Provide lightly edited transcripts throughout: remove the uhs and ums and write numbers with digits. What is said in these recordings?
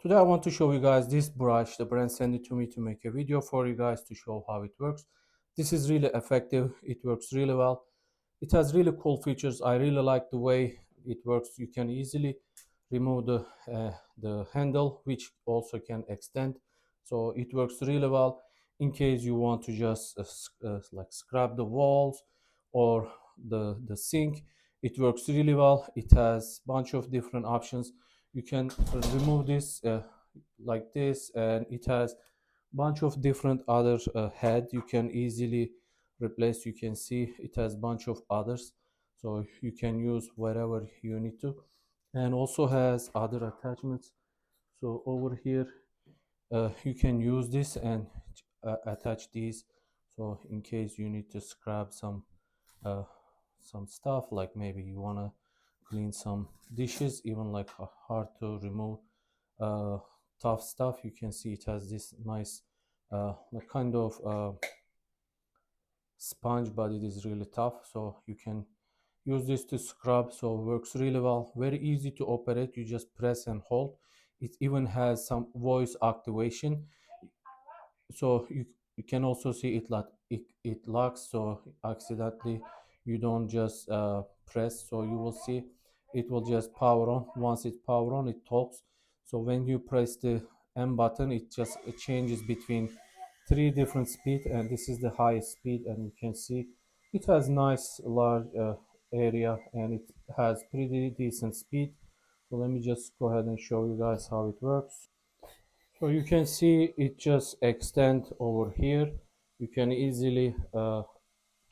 Today I want to show you guys this brush. The brand sent it to me to make a video for you guys to show how it works. This is really effective. It works really well. It has really cool features. I really like the way it works. You can easily remove the handle, which also can extend. So it works really well in case you want to just like scrub the walls or the sink. It works really well. It has a bunch of different options. You can remove this like this, and it has bunch of different other head you can easily replace. You can see it has bunch of others, so you can use wherever you need to, and also has other attachments. So over here you can use this and attach these, so in case you need to scrap uh, some stuff, like maybe you want to clean some dishes, even like hard to remove uh, tough stuff. You can see it has this nice like kind of sponge, but it is really tough, so you can use this to scrub. So it works really well, very easy to operate. You just press and hold. It even has some voice activation, so you can also see it like it locks, so accidentally you don't just press. So you will see it will just power on. Once it's power on, it talks. So when you press the M button, it changes between three different speed, and this is the highest speed. And you can see it has nice large area, and it has pretty decent speed. So let me just go ahead and show you guys how it works. So you can see it just extend over here. You can easily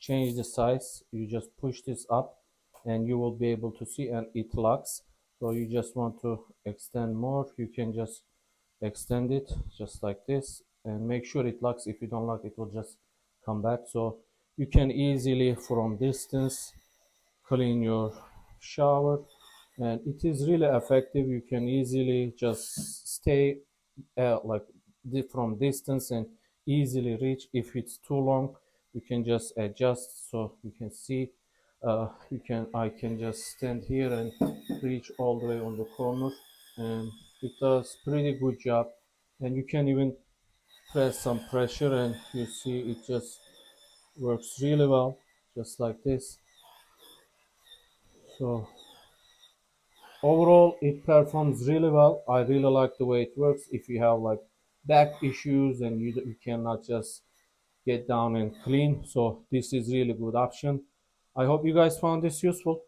change the size. You just push this up and you will be able to see, and it locks. So you just want to extend more, you can just extend it just like this, and make sure it locks. If you don't lock, it will just come back. So you can easily from distance clean your shower, and it is really effective. You can easily just stay like from distance and easily reach. If it's too long, you can just adjust. So you can see I can just stand here and reach all the way on the corner, and it does pretty good job. And you can even press some pressure, and you see it just works really well, just like this. So overall it performs really well. I really like the way it works. If you have like back issues and you cannot just get down and clean, so this is really good option. I hope you guys found this useful.